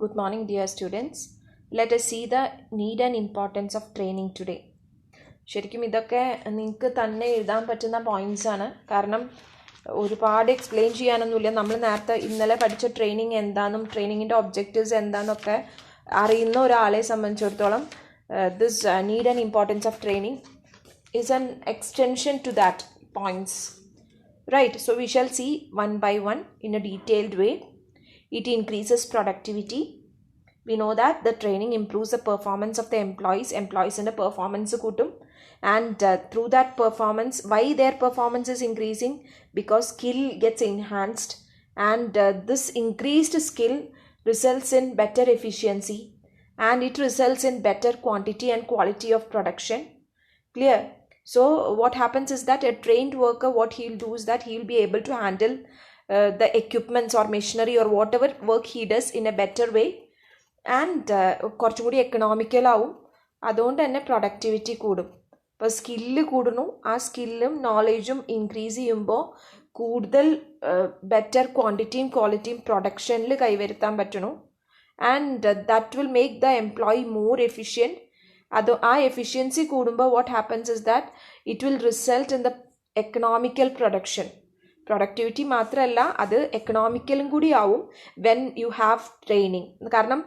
Good morning, dear students. Let us see the need and importance of training today. ശരിക്കും ഇതൊക്കെ നിങ്ങൾക്ക് തന്നെ എഴുതാൻ പറ്റുന്ന പോയിന്റ്സ് ആണ്. കാരണം ഒരുപാട് എക്സ്പ്ലെയിൻ ചെയ്യാനൊന്നുമില്ല. നമ്മൾ നേരത്തെ ഇന്നലെ പഠിച്ച ട്രെയിനിങ് എന്താണെന്നും ട്രെയിനിങ്ങിൻ്റെ ഒബ്ജക്റ്റീവ്സ് എന്താണെന്നൊക്കെ അറിയുന്ന ഒരാളെ സംബന്ധിച്ചിടത്തോളം this need and importance of training is an extension to that points, right? So we shall see one by one in a detailed way. It increases productivity. We know that the training improves the performance of the employees in the performance kutum, and through that performance, why their performance is increasing? Because skill gets enhanced, and this increased skill results in better efficiency, and it results in better quantity and quality of production. Clear? So what happens is that a trained worker, what he'll do is that he'll be able to handle the equipments or machinery or whatever work he does in a better way, and കുറച്ചും കൂടി economical ആവും. അതുകൊണ്ട് തന്നെ productivity കൂടും. ഇപ്പോൾ skill കൂടുന്നു, ആ സ്കില്ലും നോളേജും increase ചെയ്യുമ്പോൾ കൂടുതൽ ബെറ്റർ ക്വാണ്ടിറ്റിയും ക്വാളിറ്റിയും പ്രൊഡക്ഷനിൽ കൈവരുത്താൻ പറ്റണു. And that will make the employee more efficient. അത് ആ എഫിഷ്യൻസി കൂടുമ്പോൾ what happens is that it will result in the economical production. Productivity മാത്രമല്ല, അത് എക്കണോമിക്കലും കൂടി ആവും വെൻ യു ഹാവ് ട്രെയിനിങ്. കാരണം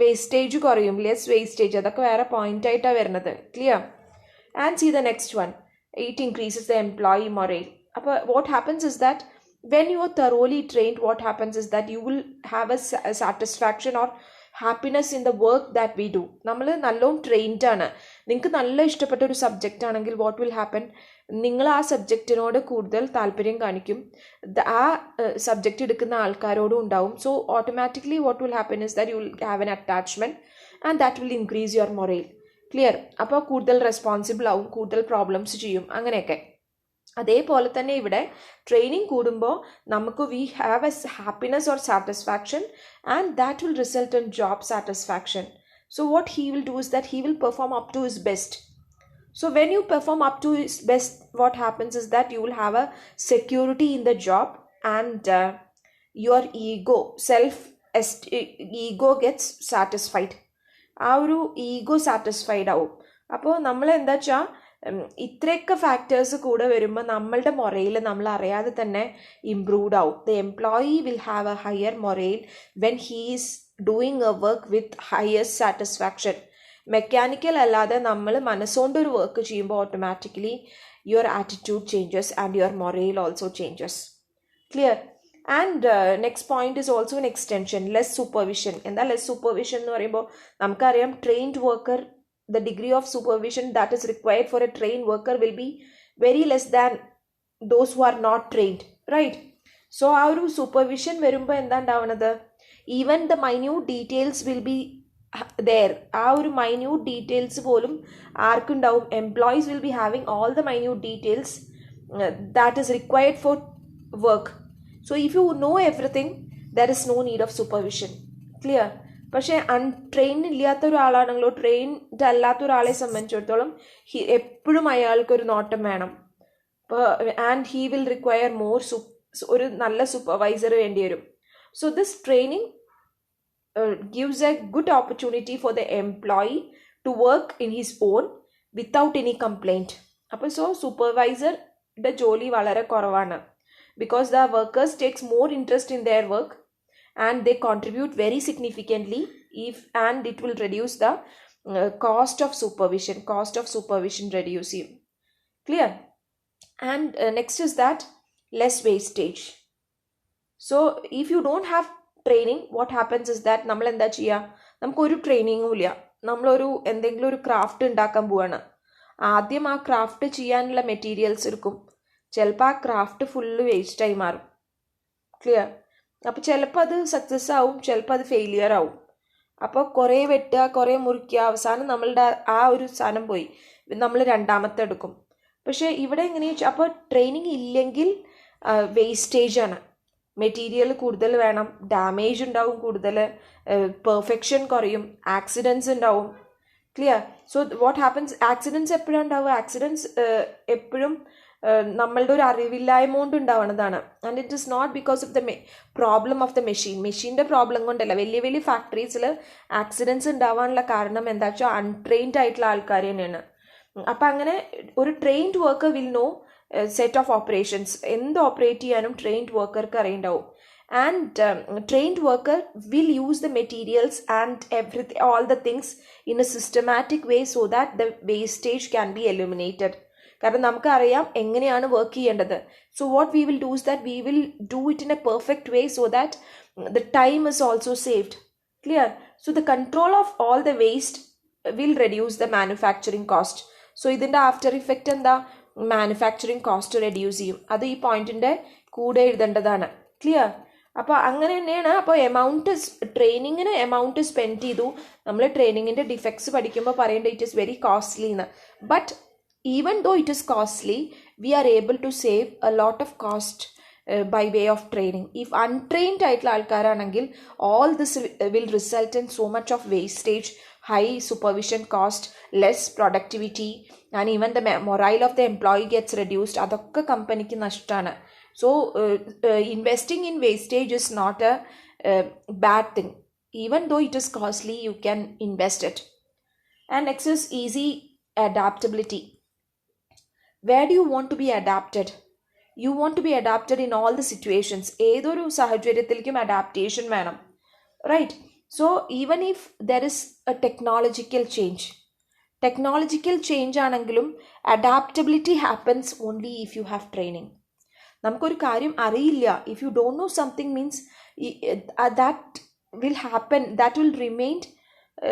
വേസ്റ്റേജ് കുറയും, ലെസ് വേസ്റ്റേജ്, അതൊക്കെ വേറെ പോയിന്റ് ആയിട്ടാണ് വരുന്നത്. Clear? And see the next one, it increases the employee morale. അപ്പോൾ what happens is that when you are thoroughly trained, what happens is that you will have a satisfaction or happiness in the work that we do. നമ്മൾ നല്ലോണം trained ആണ്, നിങ്ങൾക്ക് നല്ല ഇഷ്ടപ്പെട്ട ഒരു subject ആണെങ്കിൽ what will happen, നിങ്ങൾ ആ സബ്ജക്റ്റിനോട് കൂടുതൽ താല്പര്യം കാണിക്കും, ആ സബ്ജക്റ്റ് എടുക്കുന്ന ആൾക്കാരോടും ഉണ്ടാവും. So automatically what will happen is that you will have an attachment and that will increase your morale. Clear? അപ്പോൾ കൂടുതൽ റെസ്പോൺസിബിൾ ആവും, കൂടുതൽ പ്രോബ്ലംസ് ചെയ്യും, അങ്ങനെയൊക്കെ. അതേപോലെ തന്നെ ഇവിടെ ട്രെയിനിങ് കൂടുമ്പോൾ നമുക്ക് we have a happiness or satisfaction, and that will result in job satisfaction. So what he will do is that he will perform up to his best. So when you perform up to his best, what happens is that you will have a security in the job, and your ego gets satisfied. ആ ഒരു ego satisfied ആവും. അപ്പോൾ നമ്മൾ എന്താ വെച്ചാൽ ഇത്രയൊക്കെ factors കൂടെ വരുമ്പോൾ നമ്മളുടെ മൊറയിൽ നമ്മൾ അറിയാതെ തന്നെ ഇംപ്രൂവ്ഡ് ആവും. The employee will have A higher മൊറയിൽ when he is doing A work with highest satisfaction. Mechanical അല്ലാതെ നമ്മൾ മനസ്സുകൊണ്ട് ഒരു വർക്ക് ചെയ്യുമ്പോൾ automatically your attitude changes and your മൊറയിൽ also changes. Clear? And next point is also an extension, less supervision. എന്താ less supervision എന്ന് പറയുമ്പോൾ നമുക്കറിയാം, trained worker, the degree of supervision that is required for a trained worker will be very less than those who are not trained, right? So ആ ഒരു supervision വരുമ്പോൾ എന്താ ഉണ്ടാവുന്നത്, even the minute details will be there. ആ ഒരു minute details പോലും ആർക്കുണ്ടാവും? Employees will be having all the minute details that is required for work. So if you know everything, there is no need of supervision. Clear? പക്ഷേ untrained ഇല്ലാത്ത ഒരാളാണെങ്കിലോ trained അല്ലാത്ത ഒരാളെ സംബന്ധിച്ചിടത്തോളം എപ്പോഴും അയാൾക്കൊരു നോട്ടം വേണം. ഇപ്പോൾ and he will require more ഒരു നല്ല സൂപ്പർവൈസർ വേണ്ടി വരും. So this training gives a good opportunity for the employee to work in his own without any complaint. അപ്പോൾ സോ സൂപ്പർവൈസറുടെ ജോലി വളരെ കുറവാണ്, because the workers takes more interest in their work and they contribute very significantly, and it will reduce the cost of supervision reducing. Clear? And next is that less wastage. So if you don't have training, what happens is that നമ്മൾ എന്താ ചെയ്യുക, നമുക്കൊരു ട്രെയിനിങ്ങും ഇല്ല, നമ്മളൊരു എന്തെങ്കിലും ഒരു craft ഉണ്ടാക്കാൻ പോവാണ്. ആദ്യം ആ ക്രാഫ്റ്റ് ചെയ്യാനുള്ള മെറ്റീരിയൽസ് എടുക്കും, ചിലപ്പോൾ ആ ക്രാഫ്റ്റ് ഫുള്ള് വേസ്റ്റായി മാറും. ക്ലിയർ? അപ്പോൾ ചിലപ്പോൾ അത് സക്സസ് ആവും, ചിലപ്പോൾ അത് ഫെയിലിയർ ആവും. അപ്പോൾ കുറേ വെട്ടുക, കുറേ മുറിക്കുക, അവസാനം നമ്മളുടെ ആ ഒരു സാധനം പോയി, നമ്മൾ രണ്ടാമത്തെ എടുക്കും. പക്ഷേ ഇവിടെ എങ്ങനെയാ, അപ്പോൾ ട്രെയിനിങ് ഇല്ലെങ്കിൽ വേസ്റ്റേജ് ആണ്. മെറ്റീരിയൽ കൂടുതൽ വേണം, ഡാമേജ് ഉണ്ടാവും കൂടുതൽ, പെർഫെക്ഷൻ കുറയും, ആക്സിഡൻസ് ഉണ്ടാവും. Clear? So what happens, accidents എപ്പോഴും ഉണ്ടാവുക, ആക്സിഡൻസ് എപ്പോഴും നമ്മളുടെ ഒരു അറിവില്ലായ്മ കൊണ്ട് ഉണ്ടാവുന്നതാണ്. And it is not because of the problem of the മെഷീൻ്റെ പ്രോബ്ലം കൊണ്ടല്ല. വലിയ വലിയ ഫാക്ടറീസിൽ ആക്സിഡൻസ് ഉണ്ടാവാനുള്ള കാരണം എന്താ വെച്ചാൽ അൺട്രെയിൻഡ് ആയിട്ടുള്ള ആൾക്കാർ തന്നെയാണ്. അപ്പം അങ്ങനെ ഒരു trained worker will know set of operations. എന്ത് ഓപ്പറേറ്റ് ചെയ്യാനും ട്രെയിൻഡ് വർക്കർക്ക് അറിയുണ്ടാവും. And trained worker will use the materials and everything, all the things in a systematic way so that the wastage can be eliminated. കാരണം നമുക്കറിയാം എങ്ങനെയാണ് work ചെയ്യേണ്ടത്. So what we will do is that we will do it in A perfect way so that the time is also saved. Clear? So the control of all the waste will reduce the manufacturing cost. So ഇതിൻ്റെ after effect എന്താ? Manufacturing cost reduce ചെയ്യും. അത് ഈ പോയിന്റിൻ്റെ കൂടെ എഴുതേണ്ടതാണ്. Clear? അപ്പോൾ അങ്ങനെ തന്നെയാണ്. അപ്പോൾ ട്രെയിനിങ്ങിന് എമൗണ്ട് സ്പെൻഡ് ചെയ്തു. നമ്മൾ ട്രെയിനിങ്ങിൻ്റെ ഡിഫക്ട്സ് പഠിക്കുമ്പോൾ പറയേണ്ടത് ഇറ്റ് ഇസ് വെരി കോസ്റ്റ്ലി എന്ന്. But even though it is costly, we are able to save a lot of cost by way of training. If untrained ആയിട്ടുള്ള ആൾക്കാരാണെങ്കിൽ all this will result in so much of wastage, high supervision cost, less productivity and even the morale of the employee gets reduced. അതൊക്കെ കമ്പനിക്ക് നഷ്ടമാണ്. So investing in wastage is not a bad thing. Even though it is costly, you can invest it. And next is easy adaptability. Where do you want to be adapted? You want to be adapted in all the situations. ഏതൊരു സാഹചര്യത്തിലേക്കും adaptation വേണം. Right? So even if there is a technological change ആണെങ്കിലും adaptability happens only if you have training. നമുക്കൊരു കാര്യം അറിയില്ല. If you don't know something means that will happen, that will remain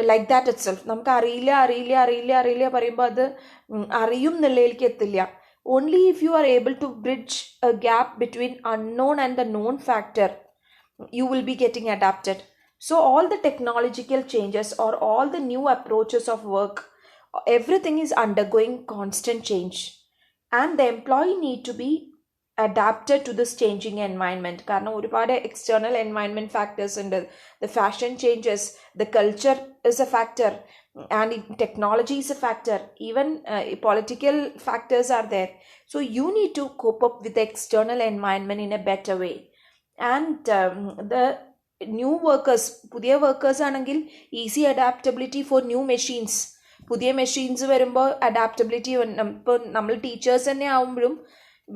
like that itself. നമുക്ക് അറിയില്ല പറയുമ്പോൾ അത് അറിയും എന്നുള്ളതിലേക്ക് എത്തില്ല. Only if you are able to bridge a gap between unknown and the known factor, you will be getting adapted. So all the technological changes or all the new approaches of work, everything is undergoing constant change and the employee need to be adapted to this changing environment. കാരണം ഒരുപാട് external environment factors ഉണ്ട്. The fashion changes, the culture is a factor, and technology is a factor, even political factors are there. So you need to cope up with the external environment in a better way. And the new workers, പുതിയ workers ആണെങ്കിൽ easy adaptability for new machines. പുതിയ machines വരുമ്പോൾ adaptability. ഇപ്പോൾ നമ്മൾ teachers തന്നെ ആവുമ്പോഴും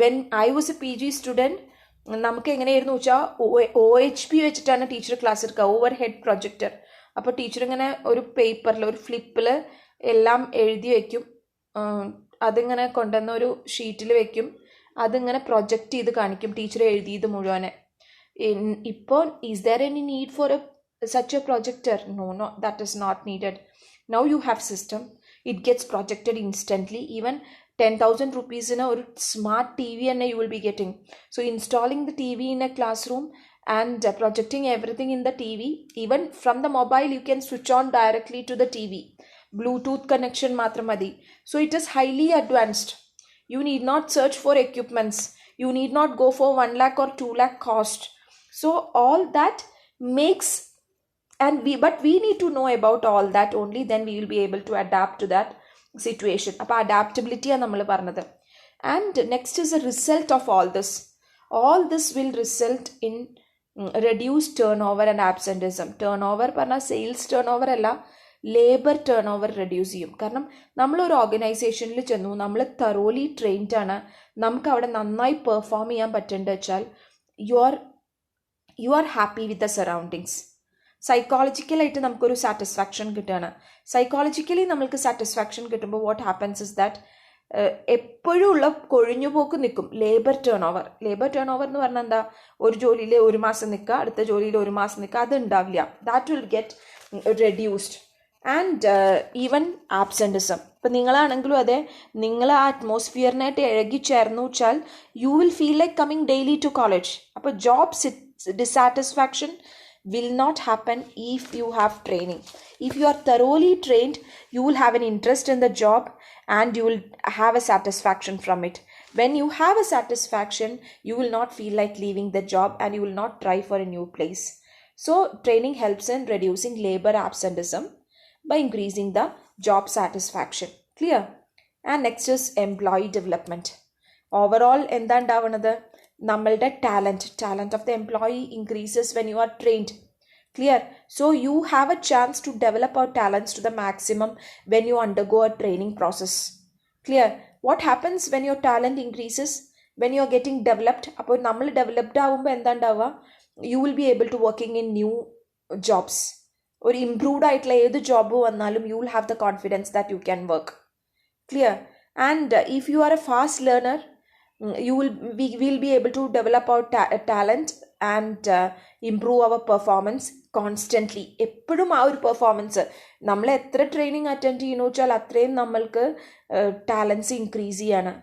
when I was a PG student, നമുക്ക് എങ്ങനെയായിരുന്നു വെച്ചാൽ OHP വെച്ചിട്ടാണ് ടീച്ചർ ക്ലാസ് എടുക്കുക, ഓവർ ഹെഡ് പ്രൊജക്ടർ. അപ്പോൾ ടീച്ചർ ഇങ്ങനെ ഒരു പേപ്പറിൽ ഒരു ഫ്ലിപ്പിൽ എല്ലാം എഴുതി വയ്ക്കും. അതിങ്ങനെ കൊണ്ടുവന്ന ഒരു ഷീറ്റിൽ വെക്കും. അതിങ്ങനെ പ്രൊജക്റ്റ് ചെയ്ത് കാണിക്കും ടീച്ചർ എഴുതിയത് മുഴുവനെ. ഇപ്പോൾ is there any need for such a projector? No, that is not needed. Now you have system, it gets projected instantly. Even 10,000 rupees in a smart TV and you will be getting. So installing the TV in a classroom and projecting everything in the TV, even from the mobile you can switch on directly to the TV. Bluetooth connection matramadi. So it is highly advanced. You need not search for equipments. You need not go for 1 lakh or 2 lakh cost. So all that makes, but we need to know about all that only, then we will be able to adapt to that situation. അപ്പോൾ അഡാപ്റ്റബിലിറ്റിയാണ് നമ്മൾ പറഞ്ഞത്. And next is A result of all this will result in reduced turnover and absenteeism. Turnover പറഞ്ഞാൽ sales turn അല്ല, labour turn over reduce ചെയ്യും. കാരണം നമ്മളൊരു ഓർഗനൈസേഷനിൽ ചെന്നു, നമ്മൾ തറോലി ട്രെയിൻഡ് ആണ്, നമുക്ക് അവിടെ നന്നായി പെർഫോം ചെയ്യാൻ പറ്റേണ്ടത് വെച്ചാൽ you are happy with the surroundings. സൈക്കോളജിക്കലായിട്ട് നമുക്കൊരു സാറ്റിസ്ഫാക്ഷൻ കിട്ടുകയാണ്. സൈക്കോളജിക്കലി നമ്മൾക്ക് സാറ്റിസ്ഫാക്ഷൻ കിട്ടുമ്പോൾ വാട്ട് ഹാപ്പൻസ് ഇസ് ദാറ്റ് എപ്പോഴും ഉള്ള കൊഴിഞ്ഞുപോക്ക് നിൽക്കും. ലേബർ ടേൺ ഓവർ എന്ന് പറഞ്ഞാൽ എന്താ? ഒരു ജോലിയിൽ 1 മാസം നിൽക്കുക, അടുത്ത ജോലിയിൽ 1 മാസം നിൽക്കുക, അത് ഉണ്ടാവില്ല. That will get reduced. And even absenteeism. ഇപ്പം നിങ്ങളാണെങ്കിലും അതെ, നിങ്ങൾ ആ അറ്റ്മോസ്ഫിയറിനായിട്ട് ഇഴകിച്ചേർന്നു വെച്ചാൽ you will feel like coming daily to college. അപ്പോൾ job dissatisfaction will not happen if you have training. If you are thoroughly trained, you will have an interest in the job and you will have a satisfaction from it. When you have a satisfaction, you will not feel like leaving the job and you will not try for a new place. So training helps in reducing labor absenteeism by increasing the job satisfaction. Clear? And next is employee development. Overall എന്താ ഉണ്ടാവുന്നത്? നമ്മളുടെ talent of the employee increases when you are trained. Clear? So you have a chance to develop our talents to the maximum when you undergo a training process. Clear? What happens when your talent increases? When you are getting developed, അപ്പോൾ നമ്മൾ developed ആവുമ്പോൾ എന്താ ഉണ്ടാവുക? You will be able to working in new jobs. ഒരു improved ആയിട്ടുള്ള ഏത് job വന്നാലും you will have the confidence that you can work. Clear? And if you are a fast learner, we will be able to develop our talent and improve our performance constantly. എപ്പോഴും ആ ഒരു performance നമ്മൾ എത്ര training attend ചെയ്യുന്നു വെച്ചാൽ അത്രയും നമ്മൾക്ക് talents increase ചെയ്യാണ്.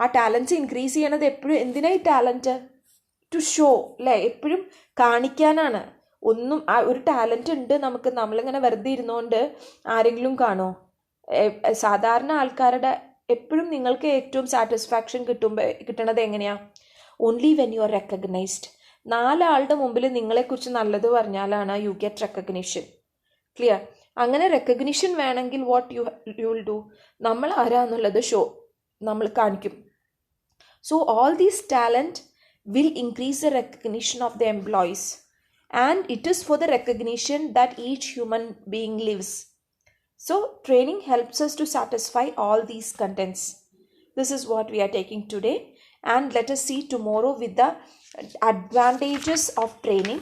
ആ ടാലൻസ് ഇൻക്രീസ് ചെയ്യണത് എപ്പോഴും എന്തിനായി ടാലൻറ്റ്? ടു ഷോ അല്ലേ? എപ്പോഴും കാണിക്കാനാണ്. ഒന്നും ഒരു ടാലൻറ്റ് ഉണ്ട് നമുക്ക്, നമ്മളിങ്ങനെ വെറുതെ ഇരുന്നുകൊണ്ട് ആരെങ്കിലും കാണോ? സാധാരണ ആൾക്കാരുടെ എപ്പോഴും നിങ്ങൾക്ക് ഏറ്റവും സാറ്റിസ്ഫാക്ഷൻ കിട്ടണത് എങ്ങനെയാ? Only when you are recognised. 4 ആളുടെ മുമ്പിൽ നിങ്ങളെക്കുറിച്ച് നല്ലത് പറഞ്ഞാലാണ് യു ഗെറ്റ് റെക്കഗ്നിഷൻ. ക്ലിയർ? അങ്ങനെ റെക്കഗ്നിഷൻ വേണമെങ്കിൽ വാട്ട് യു വിൽ ഡു? നമ്മൾ ആരാന്നുള്ളത് നമ്മൾ കാണിക്കും. So all these talent will increase the recognition of the employees, and it is for the recognition that each human being lives. So training helps us to satisfy all these contents. This is what we are taking today, and let us see tomorrow with the advantages of training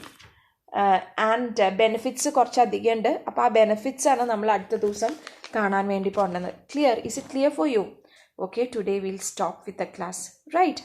and benefits കുറച്ച് അധികം ഉണ്ട്. അപ്പോൾ ആ benefits ആണ് നമ്മൾ അടുത്ത ദിവസം കാണാൻ വേണ്ടി പോകുന്നത്. Clear? Is it clear for you? Okay, today we'll stop with the class, right?